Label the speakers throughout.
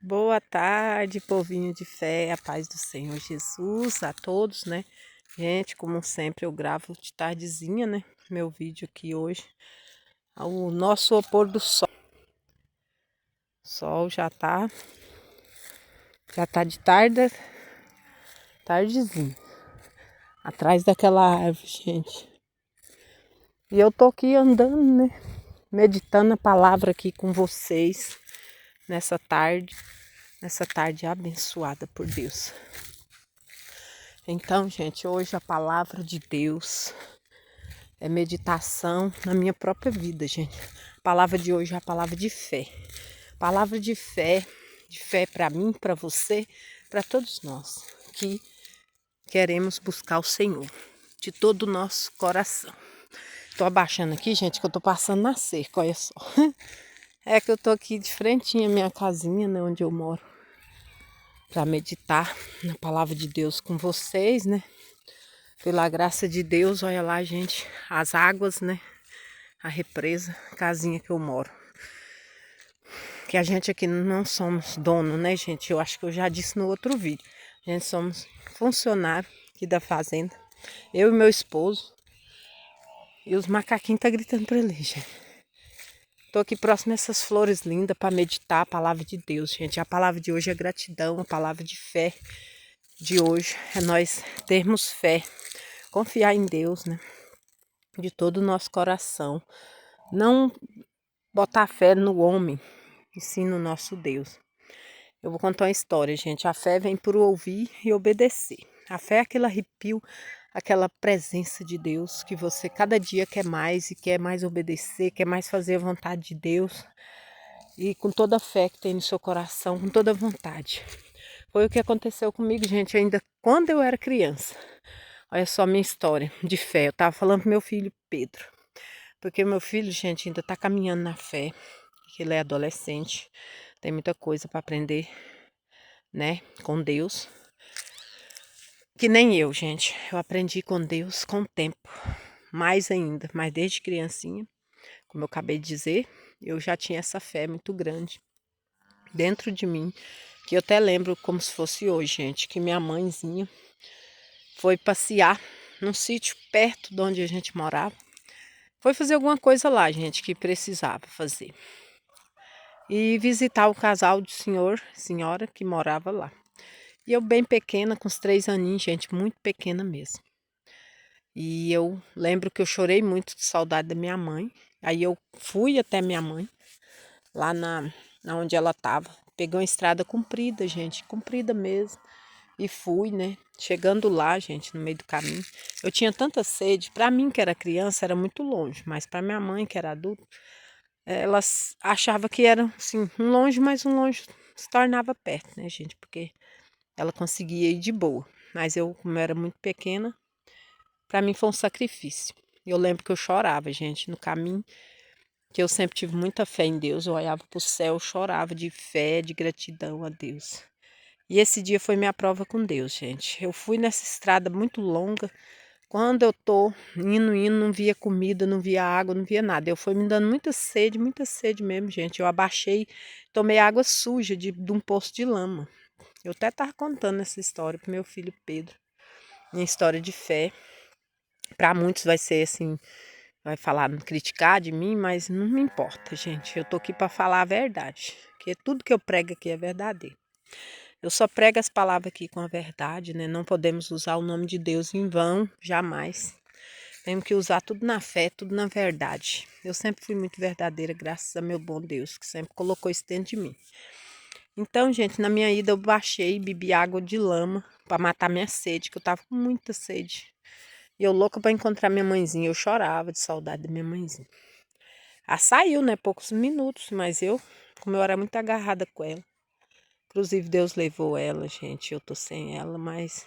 Speaker 1: Boa tarde, povinho de fé, a paz do Senhor Jesus a todos, né? Gente, como sempre eu gravo de tardezinha, né? Meu vídeo aqui hoje. O nosso pôr do sol. O sol já tá de tardezinha. Atrás daquela árvore, gente. E eu tô aqui andando, né? Meditando a palavra aqui com vocês nessa tarde abençoada por Deus. Então, gente, hoje a palavra de Deus é meditação na minha própria vida, gente. A palavra de hoje é a palavra de fé. Palavra de fé para mim, para você, para todos nós que queremos buscar o Senhor de todo o nosso coração. Tô abaixando aqui, gente, que eu tô passando na cerca, olha só. É que eu tô aqui de frentinho à minha casinha, né, onde eu moro, para meditar na palavra de Deus com vocês, né? Pela graça de Deus, olha lá, gente, as águas, né? A represa, a casinha que eu moro. Que a gente aqui não somos dono, né, gente? Eu acho que eu já disse no outro vídeo. A gente somos funcionário aqui da fazenda. Eu e meu esposo. E os macaquinhos tá gritando pra ele, gente. Tô aqui próximo a essas flores lindas para meditar a palavra de Deus, gente. A palavra de hoje é gratidão, a palavra de fé de hoje é nós termos fé, confiar em Deus, né? De todo o nosso coração. Não botar fé no homem, e sim no nosso Deus. Eu vou contar uma história, gente. A fé vem por ouvir e obedecer. A fé é aquele arrepio, aquela presença de Deus que você cada dia quer mais e quer mais obedecer, quer mais fazer a vontade de Deus. E com toda a fé que tem no seu coração, com toda a vontade. Foi o que aconteceu comigo, gente, ainda quando eu era criança. Olha só a minha história de fé. Eu estava falando pro meu filho Pedro. Porque meu filho, gente, ainda está caminhando na fé. Que ele é adolescente. Tem muita coisa para aprender, né? Com Deus. Que nem eu, gente. Eu aprendi com Deus com o tempo. Mais ainda. Mas desde criancinha, como eu acabei de dizer, eu já tinha essa fé muito grande dentro de mim. Que eu até lembro como se fosse hoje, gente. Que minha mãezinha foi passear num sítio perto de onde a gente morava. Foi fazer alguma coisa lá, gente, que precisava fazer. E visitar o casal de senhora que morava lá. E eu bem pequena, com os 3 aninhos, gente, muito pequena mesmo. E eu lembro que eu chorei muito de saudade da minha mãe. Aí eu fui até minha mãe, lá na onde ela estava. Peguei uma estrada comprida, gente, comprida mesmo. E fui, né? Chegando lá, gente, no meio do caminho. Eu tinha tanta sede. Para mim, que era criança, era muito longe. Mas para minha mãe, que era adulta, elas achavam que era, assim, um longe, mas um longe se tornava perto, né, gente? Porque ela conseguia ir de boa. Mas eu, como eu era muito pequena, para mim foi um sacrifício. Eu lembro que eu chorava, gente, no caminho, que eu sempre tive muita fé em Deus. Eu olhava para o céu, chorava de fé, de gratidão a Deus. E esse dia foi minha prova com Deus, gente. Eu fui nessa estrada muito longa. Quando eu tô indo, não via comida, não via água, não via nada. Eu fui me dando muita sede mesmo, gente. Eu abaixei, tomei água suja de um poço de lama. Eu até estava contando essa história pro meu filho Pedro. Minha história de fé. Para muitos vai ser assim, vai falar, criticar de mim, mas não me importa, gente. Eu tô aqui para falar a verdade. Porque tudo que eu prego aqui é verdadeiro. Eu só prego as palavras aqui com a verdade, né? Não podemos usar o nome de Deus em vão, jamais. Temos que usar tudo na fé, tudo na verdade. Eu sempre fui muito verdadeira, graças a meu bom Deus, que sempre colocou isso dentro de mim. Então, gente, na minha ida eu baixei e bebi água de lama para matar minha sede, que eu tava com muita sede. E eu louca para encontrar minha mãezinha, eu chorava de saudade da minha mãezinha. Ela saiu, né, poucos minutos, mas eu, como eu era muito agarrada com ela. Inclusive Deus levou ela, gente, eu tô sem ela, mas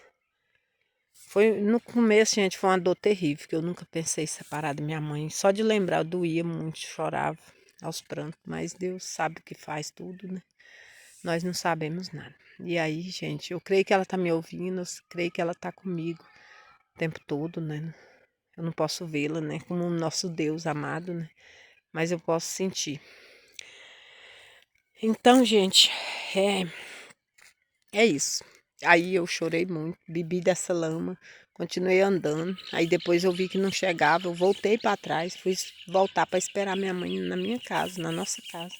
Speaker 1: foi no começo, gente, foi uma dor terrível, que eu nunca pensei em separar da minha mãe. Só de lembrar eu doía muito, chorava aos prantos, mas Deus sabe o que faz tudo, né? Nós não sabemos nada. E aí, gente, eu creio que ela tá me ouvindo, eu creio que ela tá comigo o tempo todo, né? Eu não posso vê-la, né? Como o nosso Deus amado, né? Mas eu posso sentir. Então, gente, É, é isso. Aí eu chorei muito, bebi dessa lama, continuei andando. Aí depois eu vi que não chegava, eu voltei para trás, fui voltar para esperar minha mãe na minha casa, na nossa casa.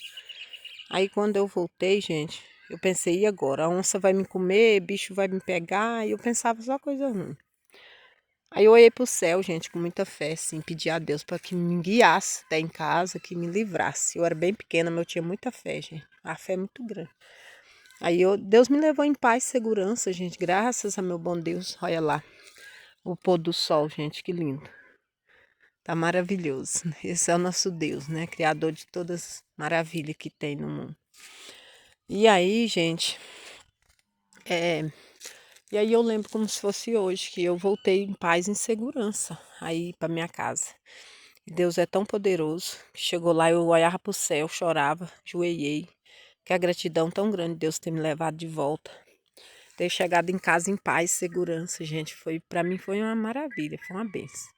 Speaker 1: Aí quando eu voltei, gente, eu pensei, e agora? A onça vai me comer, bicho vai me pegar, e eu pensava só coisa ruim. Aí eu olhei pro céu, gente, com muita fé, assim, pedi a Deus para que me guiasse até em casa, que me livrasse. Eu era bem pequena, mas eu tinha muita fé, gente. A fé é muito grande. Deus me levou em paz e segurança, gente, graças a meu bom Deus. Olha lá, o pôr do sol, gente, que lindo. Tá maravilhoso. Esse é o nosso Deus, né? Criador de todas as maravilhas que tem no mundo. E aí, gente, e aí eu lembro como se fosse hoje, que eu voltei em paz e em segurança aí para minha casa. E Deus é tão poderoso, que chegou lá, eu olhava para o céu, chorava, joelhei. Que a gratidão tão grande de Deus ter me levado de volta. Ter chegado em casa em paz e segurança, gente, para mim foi uma maravilha, foi uma benção.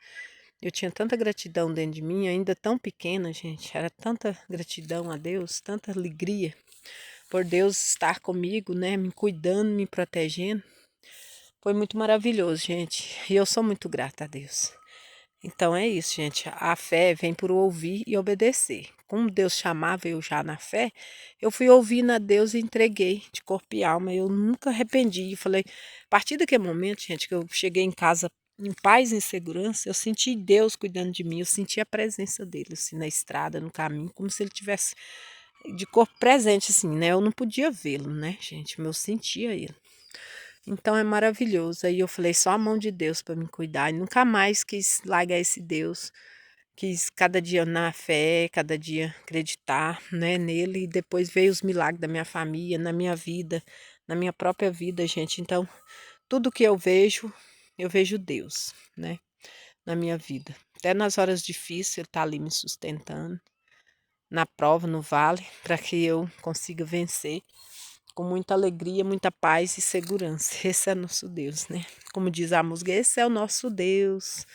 Speaker 1: Eu tinha tanta gratidão dentro de mim, ainda tão pequena, gente, era tanta gratidão a Deus, tanta alegria por Deus estar comigo, né, me cuidando, me protegendo. Foi muito maravilhoso, gente, e eu sou muito grata a Deus. Então é isso, gente. A fé vem por ouvir e obedecer. Como Deus chamava eu já na fé, eu fui ouvindo a Deus e entreguei de corpo e alma. Eu nunca arrependi. Eu falei, a partir daquele momento, gente, que eu cheguei em casa em paz e em segurança, eu senti Deus cuidando de mim, eu senti a presença dele, assim, na estrada, no caminho, como se ele tivesse de corpo presente, assim, né? Eu não podia vê-lo, né, gente? Mas eu sentia ele. Então é maravilhoso. Aí eu falei, só a mão de Deus para me cuidar. E nunca mais quis largar esse Deus. Quis cada dia na fé, cada dia acreditar, né, nele. E depois veio os milagres da minha família, na minha vida, na minha própria vida, gente. Então, tudo que eu vejo Deus, né, na minha vida. Até nas horas difíceis, Ele está ali me sustentando, na prova, no vale, para que eu consiga vencer com muita alegria, muita paz e segurança. Esse é nosso Deus, né? Como diz a música, esse é o nosso Deus,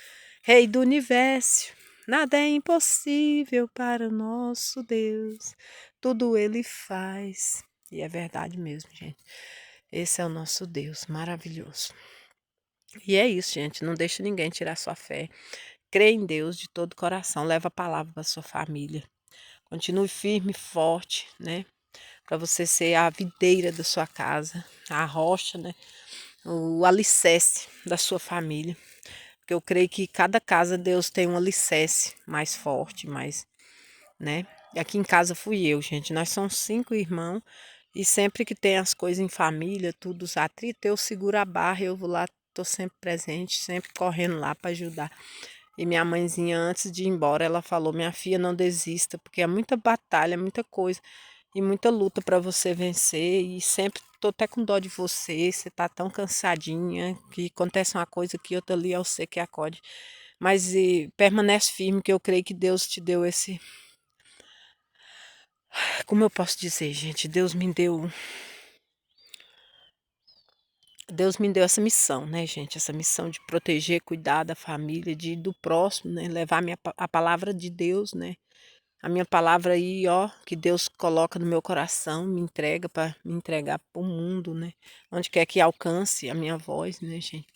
Speaker 1: Rei do universo. Nada é impossível para o nosso Deus. Tudo Ele faz. E é verdade mesmo, gente. Esse é o nosso Deus, maravilhoso. E é isso, gente. Não deixe ninguém tirar sua fé. Crê em Deus de todo o coração. Leva a palavra para sua família. Continue firme e forte, né? Para você ser a videira da sua casa, a rocha, né? O alicerce da sua família. Porque eu creio que cada casa Deus tem um alicerce mais forte, mais, né? E aqui em casa fui eu, gente. Nós somos 5 irmãos e sempre que tem as coisas em família, tudo os atritos, eu seguro a barra, eu vou lá, tô sempre presente, sempre correndo lá para ajudar. E minha mãezinha, antes de ir embora, ela falou: minha filha, não desista, porque é muita batalha, é muita coisa e muita luta para você vencer. E sempre tô até com dó de você, você tá tão cansadinha, que acontece uma coisa que outra ali é você que acode. Mas permanece firme, que eu creio que Deus te deu esse. Como eu posso dizer, gente? Deus me deu essa missão, né, gente? Essa missão de proteger, cuidar da família, do próximo, né? Levar a palavra de Deus, né? A minha palavra aí, ó, que Deus coloca no meu coração, me entrega para me entregar para o mundo, né? Onde quer que alcance a minha voz, né, gente?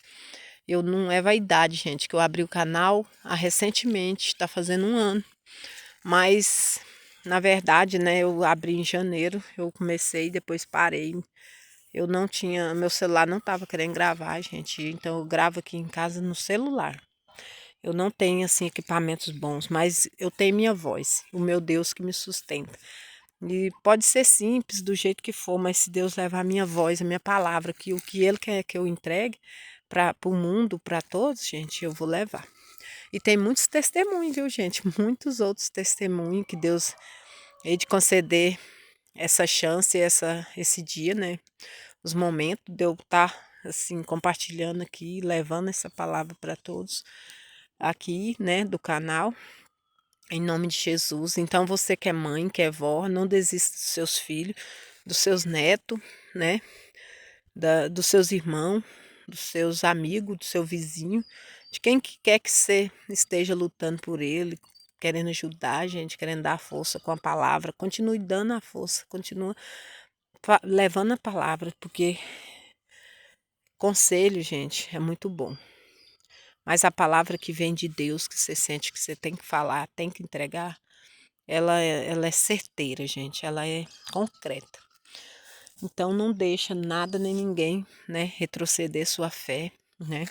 Speaker 1: Eu não é vaidade, gente, que eu abri o canal recentemente, está fazendo 1 ano. Mas, na verdade, né, eu abri em janeiro, eu comecei, depois parei. Eu não tinha, meu celular não estava querendo gravar, gente, então eu gravo aqui em casa no celular. Eu não tenho, assim, equipamentos bons, mas eu tenho minha voz, o meu Deus que me sustenta. E pode ser simples, do jeito que for, mas se Deus levar a minha voz, a minha palavra, que o que Ele quer que eu entregue para o mundo, para todos, gente, eu vou levar. E tem muitos testemunhos, viu, gente? Muitos outros testemunhos que Deus hei de conceder essa chance, esse dia, né? Os momentos de eu estar, assim, compartilhando aqui, levando essa palavra para todos aqui, né, do canal. Em nome de Jesus. Então, você que é mãe, que é vó, não desista dos seus filhos, dos seus netos, né? Dos seus irmãos, dos seus amigos, do seu vizinho, de quem que quer que você esteja lutando por ele, querendo ajudar a gente, querendo dar força com a palavra. Continue dando a força, continua levando a palavra, porque conselho, gente, é muito bom. Mas a palavra que vem de Deus, que você sente que você tem que falar, tem que entregar, ela é certeira, gente, ela é concreta. Então não deixa nada nem ninguém, né, retroceder sua fé, né,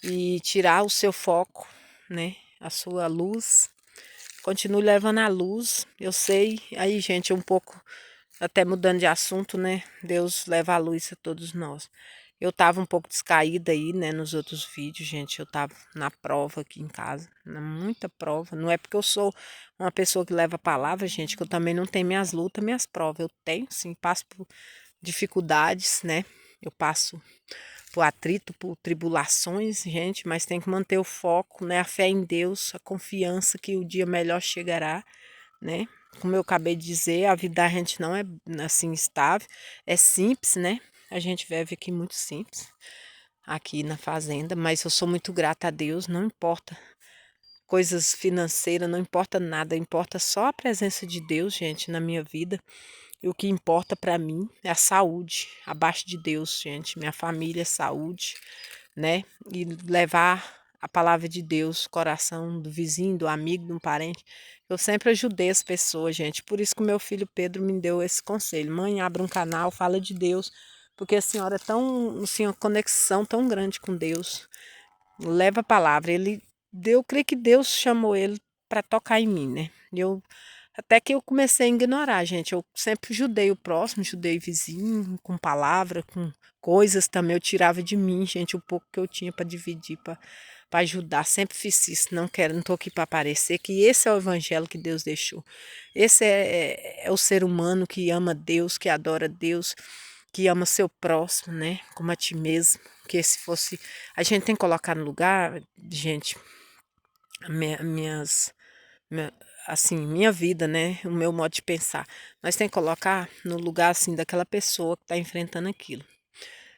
Speaker 1: e tirar o seu foco, né, a sua luz. Continue levando a luz. Eu sei, aí, gente, um pouco até mudando de assunto, né? Deus leva a luz a todos nós. Eu tava um pouco descaída aí, né, nos outros vídeos, gente. Eu tava na prova aqui em casa, muita prova. Não é porque eu sou uma pessoa que leva a palavra, gente, que eu também não tenho minhas lutas, minhas provas. Eu tenho, sim, passo por dificuldades, né? Eu passo por atrito, por tribulações, gente, mas tem que manter o foco, né? A fé em Deus, a confiança que o dia melhor chegará, né? Como eu acabei de dizer, a vida da gente não é assim estável, é simples, né? A gente vive aqui muito simples, aqui na fazenda, mas eu sou muito grata a Deus, não importa coisas financeiras, não importa nada, importa só a presença de Deus, gente, na minha vida. E o que importa para mim é a saúde, abaixo de Deus, gente, minha família, saúde, né? E levar a palavra de Deus, coração do vizinho, do amigo, de um parente. Eu sempre ajudei as pessoas, gente. Por isso que o meu filho Pedro me deu esse conselho. Mãe, abra um canal, fala de Deus, porque a senhora é tão, assim, uma conexão tão grande com Deus. Leva a palavra. Eu creio que Deus chamou ele para tocar em mim, né? Até que eu comecei a ignorar, gente. Eu sempre ajudei o próximo, ajudei o vizinho, com palavra, com coisas também. Eu tirava de mim, gente, o pouco que eu tinha para dividir, para ajudar. Sempre fiz isso. Não quero, não estou aqui para aparecer, que esse é o evangelho que Deus deixou. Esse é o ser humano que ama Deus, que adora Deus, que ama seu próximo, né? Como a ti mesmo. Que se fosse. A gente tem que colocar no lugar, gente, minhas assim, minha vida, né? O meu modo de pensar. Nós tem que colocar no lugar, assim, daquela pessoa que está enfrentando aquilo.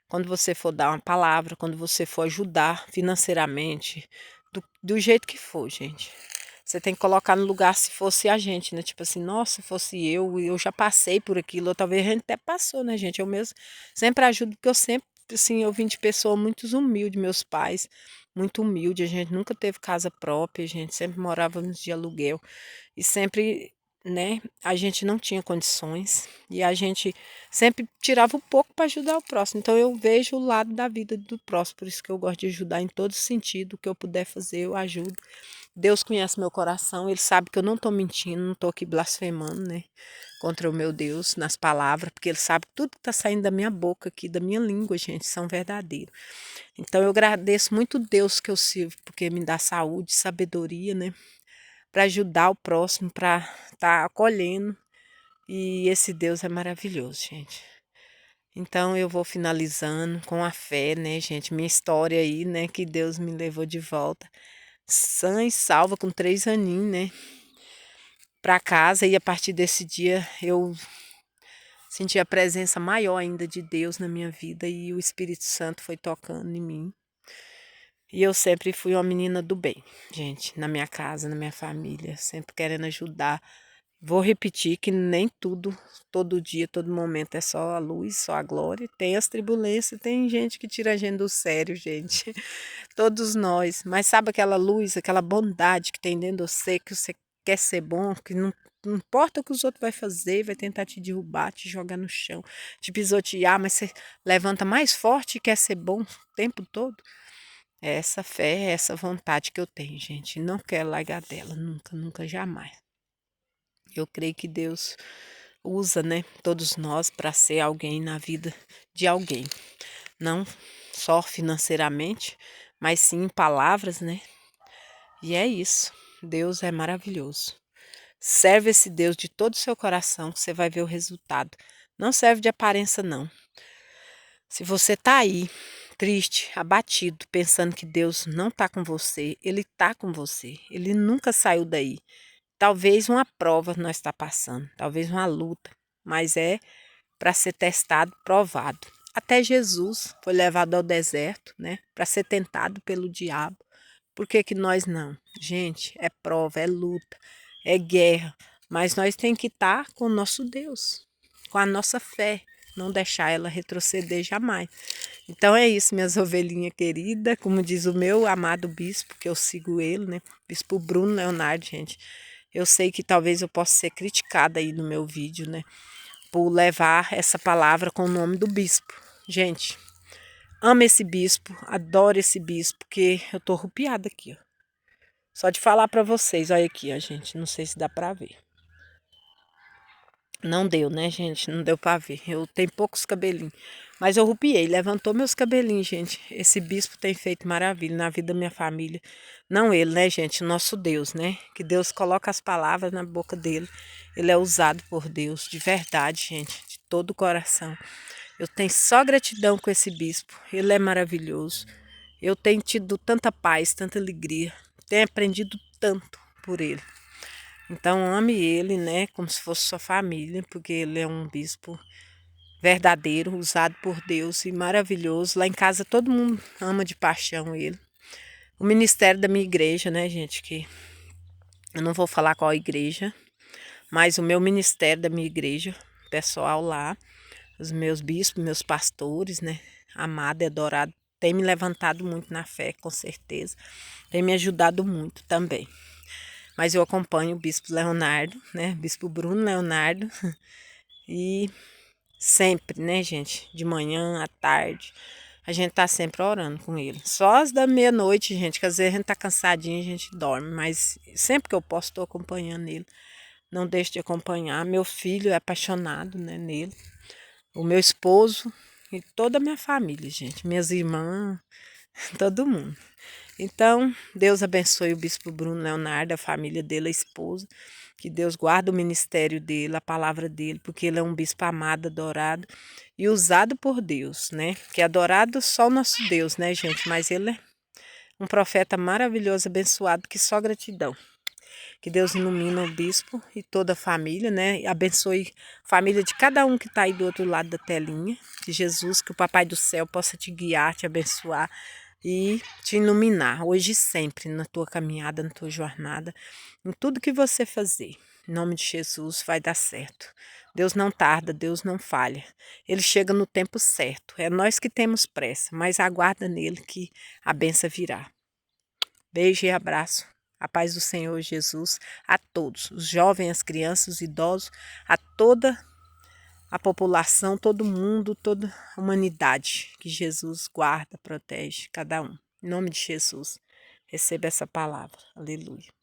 Speaker 1: Quando você for dar uma palavra, quando você for ajudar financeiramente, do jeito que for, gente. Você tem que colocar no lugar se fosse a gente, né? Tipo assim, nossa, se fosse eu já passei por aquilo, ou talvez a gente até passou, né, gente? Eu mesmo sempre ajudo, porque eu sempre, assim, eu vim de pessoa muito humilde, meus pais, muito humilde, a gente nunca teve casa própria, a gente sempre morávamos de aluguel. E sempre, né, a gente não tinha condições e a gente sempre tirava um pouco para ajudar o próximo. Então eu vejo o lado da vida do próximo, por isso que eu gosto de ajudar em todo sentido, o que eu puder fazer, eu ajudo. Deus conhece meu coração, ele sabe que eu não estou mentindo, não estou aqui blasfemando, né, contra o meu Deus nas palavras, porque ele sabe que tudo que está saindo da minha boca aqui, da minha língua, gente, são verdadeiros. Então eu agradeço muito Deus que eu sirvo, porque me dá saúde, sabedoria, né, para ajudar o próximo, para estar acolhendo. E esse Deus é maravilhoso, gente. Então eu vou finalizando com a fé, né, gente? Minha história aí, né, que Deus me levou de volta, sã e salva, com 3 aninhos, né, para casa. E a partir desse dia eu senti a presença maior ainda de Deus na minha vida e o Espírito Santo foi tocando em mim. E eu sempre fui uma menina do bem, gente, na minha casa, na minha família, sempre querendo ajudar. Vou repetir que nem tudo, todo dia, todo momento é só a luz, só a glória. Tem as turbulências, tem gente que tira a gente do sério, gente. Todos nós. Mas sabe aquela luz, aquela bondade que tem dentro de você, que você quer ser bom, que não importa o que os outros vai fazer, vai tentar te derrubar, te jogar no chão, te pisotear, mas você levanta mais forte e quer ser bom o tempo todo. É essa fé, é essa vontade que eu tenho, gente. Não quero largar dela, nunca, nunca, jamais. Eu creio que Deus usa, né, todos nós para ser alguém na vida de alguém. Não só financeiramente, mas sim em palavras, né? E é isso. Deus é maravilhoso. Serve esse Deus de todo o seu coração, que você vai ver o resultado. Não serve de aparência, não. Se você tá aí, triste, abatido, pensando que Deus não tá com você, Ele tá com você. Ele nunca saiu daí. Talvez uma prova nós está passando, talvez uma luta, mas é para ser testado, provado. Até Jesus foi levado ao deserto, né, para ser tentado pelo diabo. Por que que nós não? Gente, é prova, é luta, é guerra, mas nós tem que estar com o nosso Deus, com a nossa fé. não deixar ela retroceder jamais. Então é isso, minhas ovelhinhas queridas, como diz o meu amado bispo, que eu sigo ele, né? Bispo Bruno Leonardo, gente. Eu sei que talvez eu possa ser criticada aí no meu vídeo, né? Por levar essa palavra com o nome do bispo. Gente, amo esse bispo, adoro esse bispo, porque eu tô arrupiada aqui, ó. Só de falar pra vocês, olha aqui, ó, gente, não sei se dá pra ver. Não deu, né, gente? Não deu pra ver. Eu tenho poucos cabelinhos. Mas eu rupiei, levantou meus cabelinhos, gente. Esse bispo tem feito maravilha na vida da minha família. Não ele, né, gente? Nosso Deus, né? Que Deus coloca as palavras na boca dele. Ele é usado por Deus, de verdade, gente. De todo o coração. Eu tenho só gratidão com esse bispo. Ele é maravilhoso. Eu tenho tido tanta paz, tanta alegria. Tenho aprendido tanto por ele. Então ame ele, né, como se fosse sua família, porque ele é um bispo verdadeiro, usado por Deus e maravilhoso. Lá em casa todo mundo ama de paixão ele. O ministério da minha igreja, né, gente, que eu não vou falar qual igreja, mas o meu ministério da minha igreja, o pessoal lá, os meus bispos, meus pastores, né, amado e adorado, tem me levantado muito na fé, com certeza. Tem me ajudado muito também. Mas eu acompanho o Bispo Leonardo, né? Bispo Bruno Leonardo. E sempre, né, gente? De manhã, à tarde. A gente tá sempre orando com ele. Só as da meia-noite, gente, que às vezes a gente tá cansadinho, a gente dorme. Mas sempre que eu posso, estou acompanhando ele. Não deixo de acompanhar. Meu filho é apaixonado, né, nele. O meu esposo e toda a minha família, gente. Minhas irmãs, todo mundo. Então, Deus abençoe o Bispo Bruno Leonardo, a família dele, a esposa. Que Deus guarde o ministério dele, a palavra dele, porque ele é um bispo amado, adorado e usado por Deus, né? Que é adorado só o nosso Deus, né, gente? Mas ele é um profeta maravilhoso, abençoado, que só gratidão. Que Deus ilumine o bispo e toda a família, né? E abençoe a família de cada um que está aí do outro lado da telinha. Que Jesus, que o Papai do Céu possa te guiar, te abençoar e te iluminar hoje e sempre na tua caminhada, na tua jornada, em tudo que você fazer. Em nome de Jesus vai dar certo. Deus não tarda, Deus não falha. Ele chega no tempo certo. É nós que temos pressa, mas aguarda nele que a benção virá. Beijo e abraço. A paz do Senhor Jesus a todos, os jovens, as crianças, os idosos, a toda a população, todo mundo, toda a humanidade. Que Jesus guarda, protege cada um. Em nome de Jesus, receba essa palavra. Aleluia.